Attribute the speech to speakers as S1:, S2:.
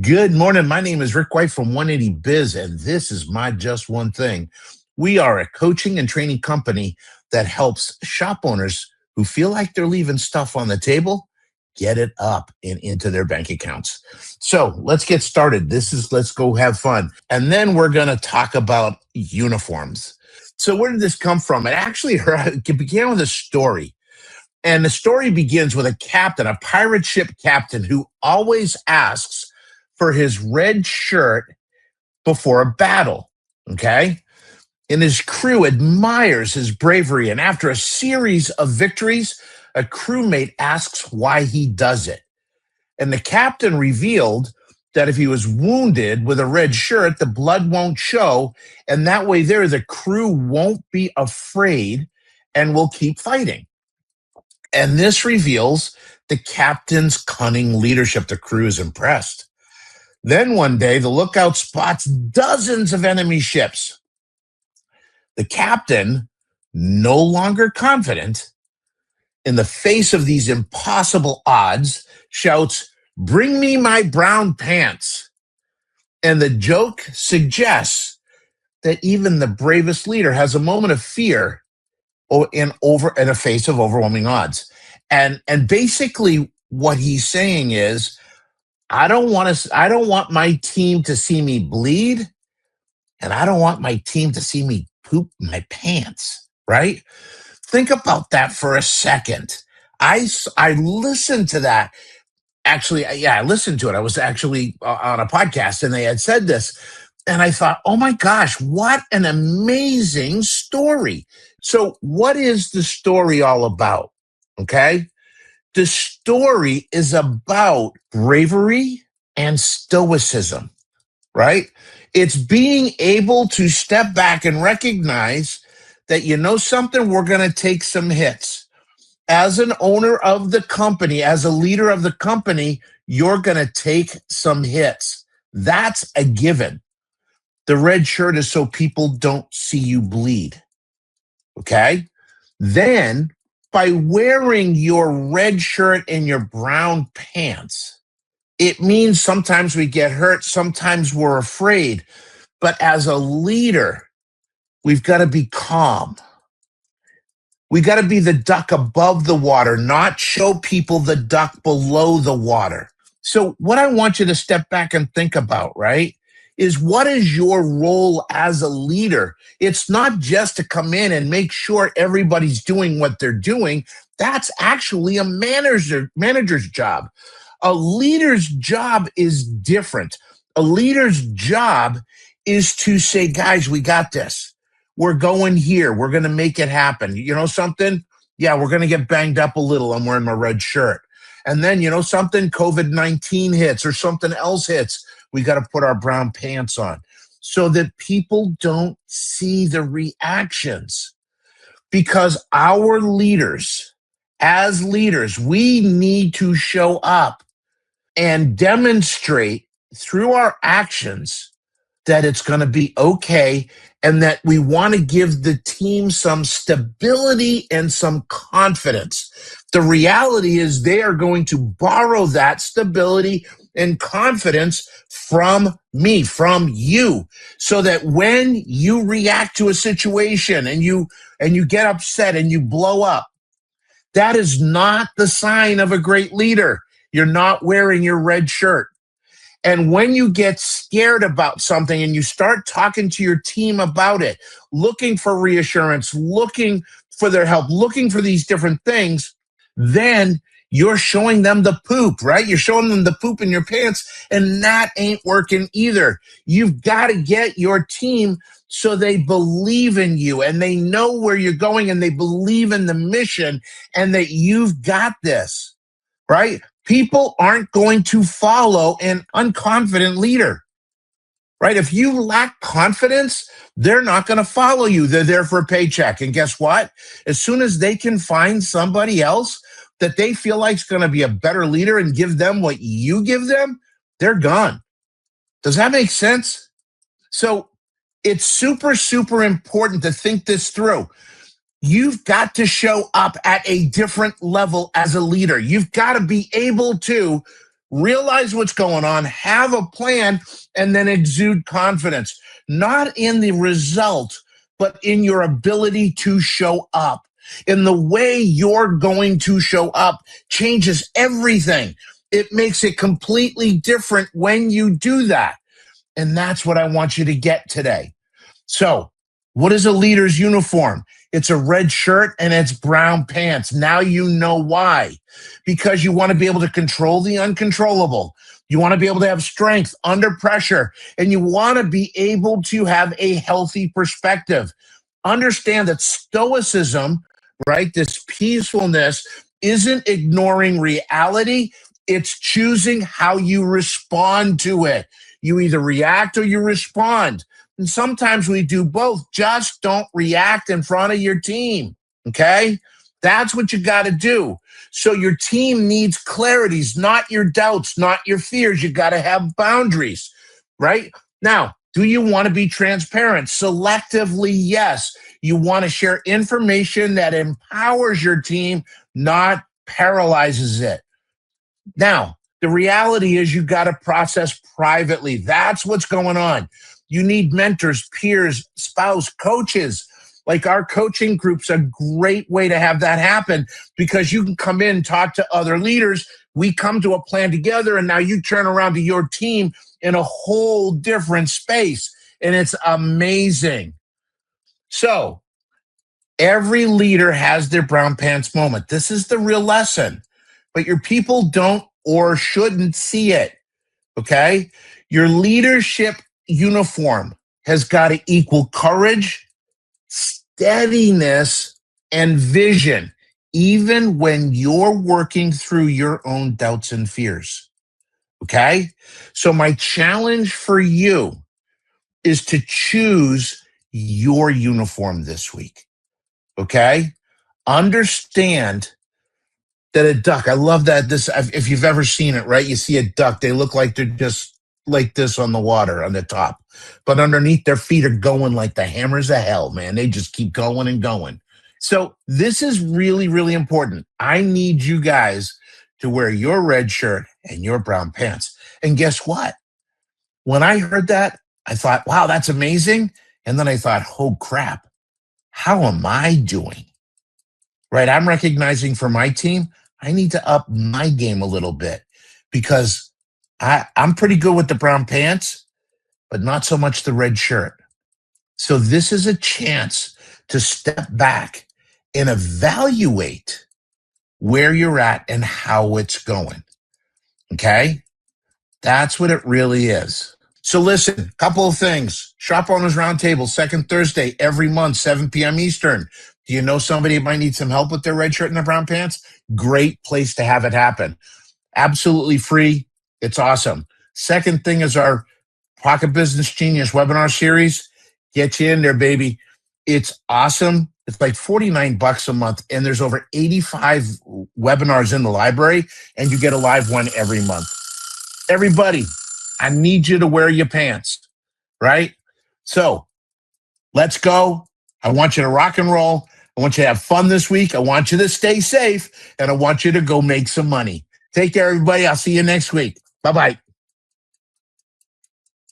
S1: Good morning. My name is Rick White from 180 Biz, and this is my Just One Thing. We are a coaching and training company that helps shop owners who feel like they're leaving stuff on the table get it up and into their bank accounts. So let's get started. Let's go have fun. And then we're going to talk about uniforms. So, where did this come from? It began with a story. And the story begins with a captain, a pirate ship captain, who always asks for his red shirt before a battle. Okay. And his crew admires his bravery. And after a series of victories, a crewmate asks why he does it. And the captain revealed that if he was wounded with a red shirt, the blood won't show. And that way, the crew won't be afraid and will keep fighting. And this reveals the captain's cunning leadership. The crew is impressed. Then one day, the lookout spots dozens of enemy ships. The captain, no longer confident, in the face of these impossible odds, shouts, "Bring me my brown pants." And the joke suggests that even the bravest leader has a moment of fear in a face of overwhelming odds. And basically what he's saying is, I don't want my team to see me bleed, and I don't want my team to see me poop my pants, right? Think about that for a second. I listened to that. Actually, yeah, I listened to it. I was actually on a podcast and they had said this. And I thought, oh my gosh, what an amazing story. So what is the story all about? Okay. The story is about bravery and stoicism, right? It's being able to step back and recognize that, you know something, we're going to take some hits. As an owner of the company, as a leader of the company, you're going to take some hits. That's a given. The red shirt is so people don't see you bleed. Okay? Then, by wearing your red shirt and your brown pants, it means sometimes we get hurt, sometimes we're afraid. But as a leader, we've got to be calm. We got to be the duck above the water, not show people the duck below the water. So what I want you to step back and think about, right, is what is your role as a leader? It's not just to come in and make sure everybody's doing what they're doing. That's actually a manager's job. A leader's job is different. A leader's job is to say, guys, we got this. We're going here. We're going to make it happen. You know something? Yeah, we're going to get banged up a little. I'm wearing my red shirt. And then, you know something? COVID-19 hits or something else hits. We got to put our brown pants on so that people don't see the reactions. Because our leaders, as leaders, we need to show up and demonstrate through our actions that it's going to be okay and that we want to give the team some stability and some confidence. The reality is they are going to borrow that stability and confidence from me, from you, so that when you react to a situation and you get upset and you blow up, that is not the sign of a great leader. You're not wearing your red shirt. And when you get scared about something and you start talking to your team about it, looking for reassurance, looking for their help, looking for these different things, then you're showing them the poop, right? You're showing them the poop in your pants, and that ain't working either. You've got to get your team so they believe in you and they know where you're going and they believe in the mission and that you've got this, right? People aren't going to follow an unconfident leader, right? If you lack confidence, they're not going to follow you. They're there for a paycheck. And guess what? As soon as they can find somebody else that they feel like is going to be a better leader and give them what you give them, they're gone. Does that make sense? So it's super, super important to think this through. You've got to show up at a different level as a leader. You've got to be able to realize what's going on, have a plan, and then exude confidence, not in the result, but in your ability to show up. In the way you're going to show up changes everything. It makes it completely different when you do that. And that's what I want you to get today. So, what is a leader's uniform? It's a red shirt and it's brown pants. Now you know why. Because you want to be able to control the uncontrollable. You want to be able to have strength under pressure, and you want to be able to have a healthy perspective. Understand that stoicism, right, this peacefulness, isn't ignoring reality. It's choosing how you respond to it. You either react or you respond. And sometimes we do both. Just don't react in front of your team. Okay? That's what you got to do. So your team needs clarities, not your doubts, not your fears. You got to have boundaries, right? Now, do you want to be transparent? Selectively, yes. You want to share information that empowers your team, not paralyzes it. Now, the reality is you got to process privately. That's what's going on. You need mentors, peers, spouse, coaches. Like our coaching group's a great way to have that happen, because you can come in, talk to other leaders. We come to a plan together, and now you turn around to your team in a whole different space. And it's amazing. So every leader has their brown pants moment. This is the real lesson. But your people don't or shouldn't see it, okay? Your leadership uniform has got to equal courage, steadiness, and vision, even when you're working through your own doubts and fears, okay? So my challenge for you is to choose your uniform this week, okay? Understand that a duck, I love that. This, if you've ever seen it, right? You see a duck, they look like they're just like this on the water on the top, but underneath their feet are going like the hammers of hell, man. They just keep going and going. So this is really, really important. I need you guys to wear your red shirt and your brown pants. And guess what? When I heard that, I thought, wow, that's amazing. And then I thought, oh crap, how am I doing? Right? I'm recognizing for my team, I need to up my game a little bit, because I'm pretty good with the brown pants, but not so much the red shirt. So this is a chance to step back and evaluate where you're at and how it's going. Okay? That's what it really is. So listen, couple of things. Shop Owners Roundtable, second Thursday every month, 7 p.m. Eastern. Do you know somebody who might need some help with their red shirt and their brown pants? Great place to have it happen. Absolutely free. It's awesome. Second thing is our Pocket Business Genius webinar series. Get you in there, baby. It's awesome. It's like $49 a month, and there's over 85 webinars in the library, and you get a live one every month. Everybody, I need you to wear your pants, right? So let's go. I want you to rock and roll. I want you to have fun this week. I want you to stay safe, and I want you to go make some money. Take care, everybody. I'll see you next week. Bye-bye.